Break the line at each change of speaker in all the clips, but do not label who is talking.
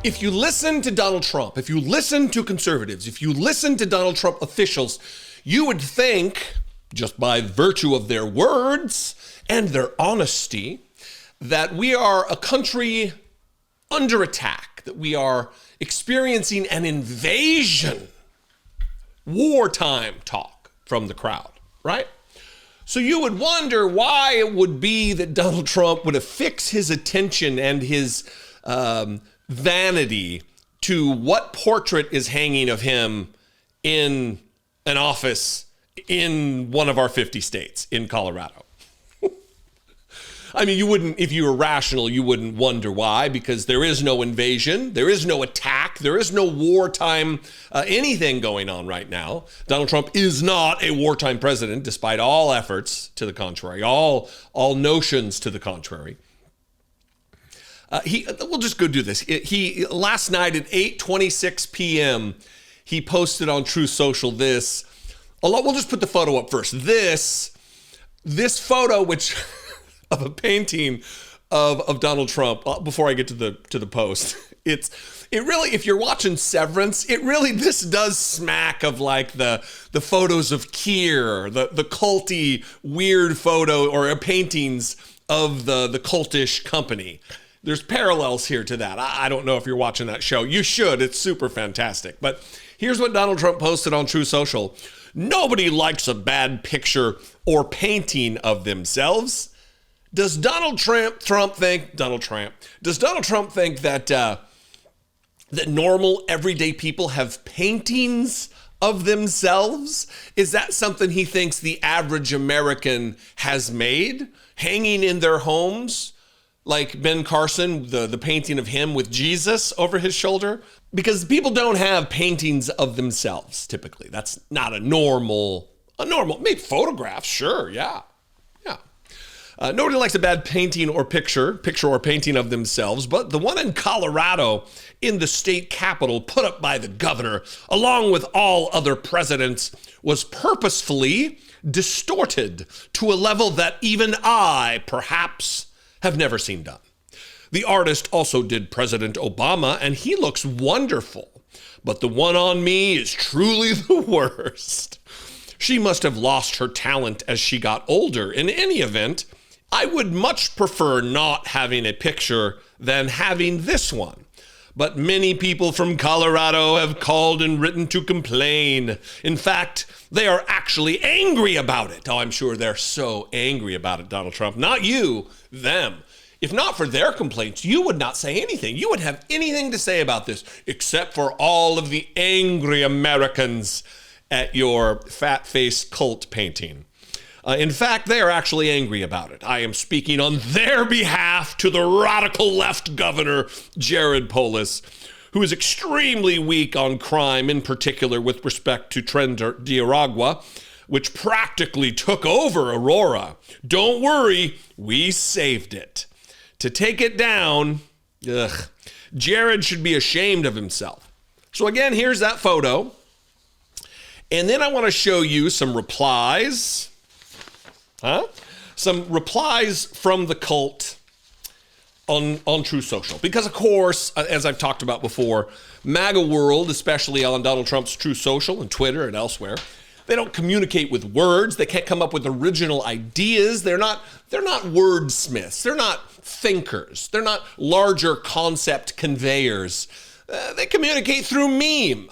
If you listen to Donald Trump, if you listen to conservatives, if you listen to Donald Trump officials, you would think, just by virtue of their words and their honesty, that we are a country under attack, that we are experiencing an invasion, wartime talk from the crowd, right? So you would wonder why it would be that Donald Trump would affix his attention and his vanity to what portrait is hanging of him in an office in one of our 50 states in Colorado. I mean, you wouldn't, if you were rational, you wouldn't wonder why, because there is no invasion, there is no attack, there is no wartime anything going on right now. Donald Trump is not a wartime president, despite all efforts to the contrary, all notions to the contrary. We'll just go do this. He last night at 8:26 p.m., he posted on True Social this. We'll just put the photo up first. This photo, which of a painting of Donald Trump. Before I get to the post, it really, if you're watching Severance, this does smack of like the photos of Keir, the culty weird photo or paintings of the cultish company. There's parallels here to that. I don't know if you're watching that show. You should. It's super fantastic. But here's what Donald Trump posted on True Social. Nobody likes a bad picture or painting of themselves. Does Donald Trump think that that normal everyday people have paintings of themselves? Is that something he thinks the average American has made, hanging in their homes? Like Ben Carson, the painting of him with Jesus over his shoulder? Because people don't have paintings of themselves, typically. That's not a normal, maybe photographs, sure, yeah. Nobody likes a bad painting or picture or painting of themselves, but the one in Colorado in the state capitol put up by the governor, along with all other presidents, was purposefully distorted to a level that even I, perhaps, have never seen done. The artist also did President Obama, and he looks wonderful. But the one on me is truly the worst. She must have lost her talent as she got older. In any event, I would much prefer not having a picture than having this one. But many people from Colorado have called and written to complain. In fact, they are actually angry about it. Oh, I'm sure they're so angry about it, Donald Trump. Not you, them. If not for their complaints, you would not say anything. You wouldn't have anything to say about this, except for all of the angry Americans at your fat-faced cult painting. In fact, they are actually angry about it. I am speaking on their behalf to the radical left governor, Jared Polis, who is extremely weak on crime, in particular with respect to Tren de Aragua, which practically took over Aurora. Don't worry, we saved it. To take it down, Jared should be ashamed of himself. So again, here's that photo. And then I want to show you some replies. Some replies from the cult on True Social. Because, of course, as I've talked about before, MAGA world, especially on Donald Trump's True Social and Twitter and elsewhere, they don't communicate with words. They can't come up with original ideas. They're not wordsmiths. They're not thinkers. They're not larger concept conveyors. They communicate through meme.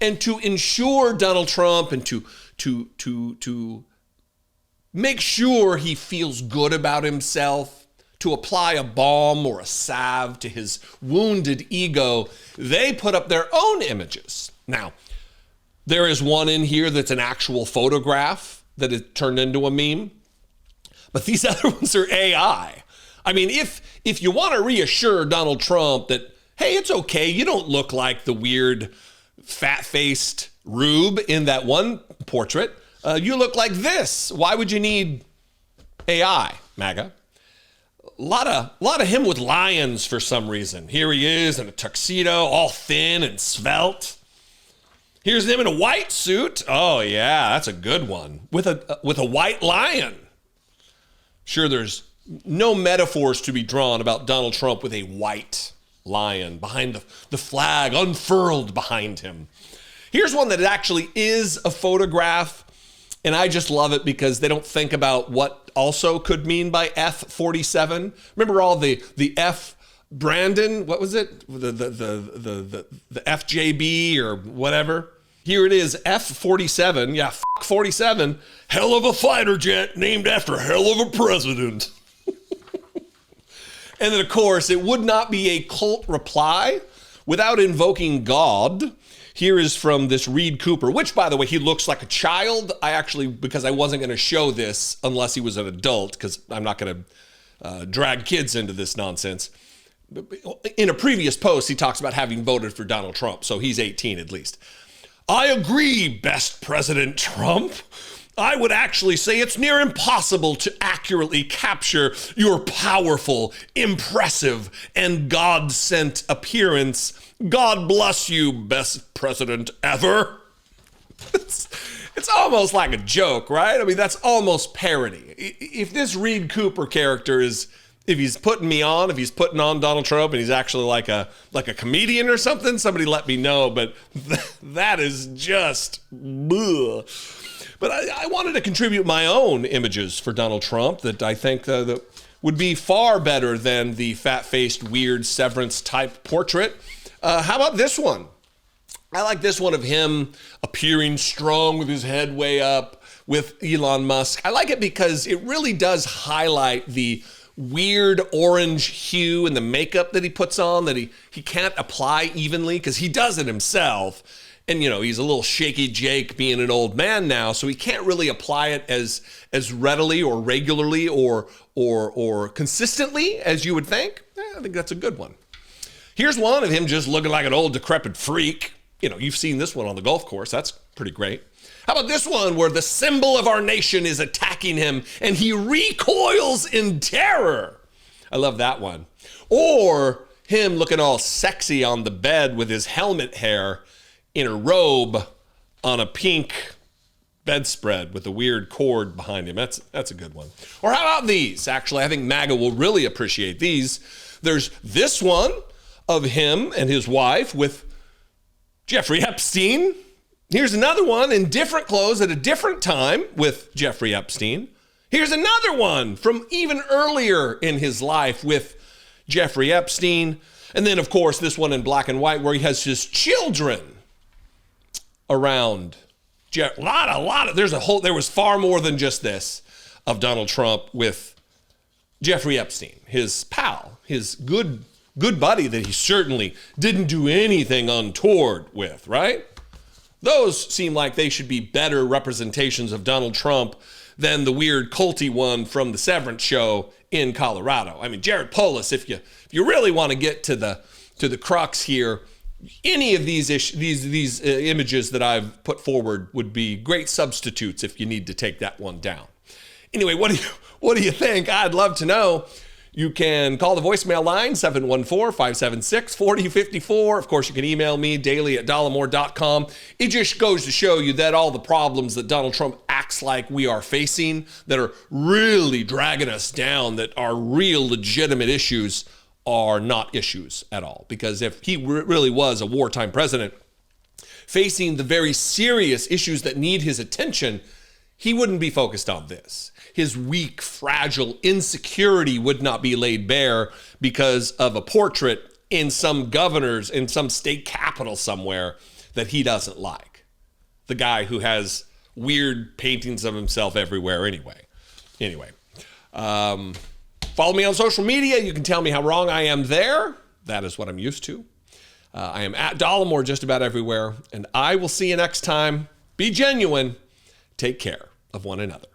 And to ensure Donald Trump and to make sure he feels good about himself, to apply a balm or a salve to his wounded ego, they put up their own images. Now, there is one in here that's an actual photograph that is turned into a meme, but these other ones are AI. I mean, if you want to reassure Donald Trump that, hey, it's okay, you don't look like the weird fat-faced rube in that one portrait, you look like this. Why would you need AI, MAGA? A lot of him with lions for some reason. Here he is in a tuxedo, all thin and svelte. Here's him in a white suit. Oh yeah, that's a good one. With a white lion. Sure, there's no metaphors to be drawn about Donald Trump with a white lion behind the flag unfurled behind him. Here's one that actually is a photograph, and I just love it because they don't think about what also could mean by F-47. Remember all the F Brandon, what was it? The FJB or whatever. Here it is, F-47. Yeah, 47. Hell of a fighter jet named after hell of a president. And then, of course, it would not be a cult reply without invoking God. Here is from this Reed Cooper, which, by the way, he looks like a child. Because I wasn't going to show this unless he was an adult, because I'm not going to drag kids into this nonsense. In a previous post, he talks about having voted for Donald Trump, so he's 18 at least. I agree, best President Trump. I would actually say it's near impossible to accurately capture your powerful, impressive, and God-sent appearance. God bless you, best president ever. It's almost like a joke, right? I mean, that's almost parody. If this Reed Cooper character is, if he's putting on Donald Trump and he's actually like a comedian or something, somebody let me know, but that is just bleh. But I wanted to contribute my own images for Donald Trump that I think that would be far better than the fat-faced, weird Severance-type portrait. How about this one? I like this one of him appearing strong with his head way up with Elon Musk. I like it because it really does highlight the weird orange hue and the makeup that he puts on that he can't apply evenly because he does it himself. And, he's a little shaky Jake being an old man now, so he can't really apply it as readily or regularly or consistently as you would think. I think that's a good one. Here's one of him just looking like an old decrepit freak. You've seen this one on the golf course. That's pretty great. How about this one where the symbol of our nation is attacking him and he recoils in terror? I love that one. Or him looking all sexy on the bed with his helmet hair in a robe on a pink bedspread with a weird cord behind him. That's a good one. Or how about these? Actually, I think MAGA will really appreciate these. There's this one of him and his wife with Jeffrey Epstein. Here's another one in different clothes at a different time with Jeffrey Epstein. Here's another one from even earlier in his life with Jeffrey Epstein. And then, of course, this one in black and white where he has his children around. There was far more than just this of Donald Trump with Jeffrey Epstein, his pal, his good buddy that he certainly didn't do anything untoward with, right? Those seem like they should be better representations of Donald Trump than the weird culty one from the Severance show in Colorado. I mean, Jared Polis, if you really want to get to the crux here, any of these images that I've put forward would be great substitutes if you need to take that one down. Anyway, what do you think? I'd love to know. You can call the voicemail line, 714-576-4054. Of course, you can email me, daily@dollemore.com. It just goes to show you that all the problems that Donald Trump acts like we are facing, that are really dragging us down, that are real legitimate issues, are not issues at all. Because if he really was a wartime president facing the very serious issues that need his attention, he wouldn't be focused on this. His weak, fragile insecurity would not be laid bare because of a portrait in some state capital somewhere that he doesn't like. The guy who has weird paintings of himself everywhere anyway. Follow me on social media. You can tell me how wrong I am there. That is what I'm used to. I am at Dollemore just about everywhere. And I will see you next time. Be genuine. Take care of one another.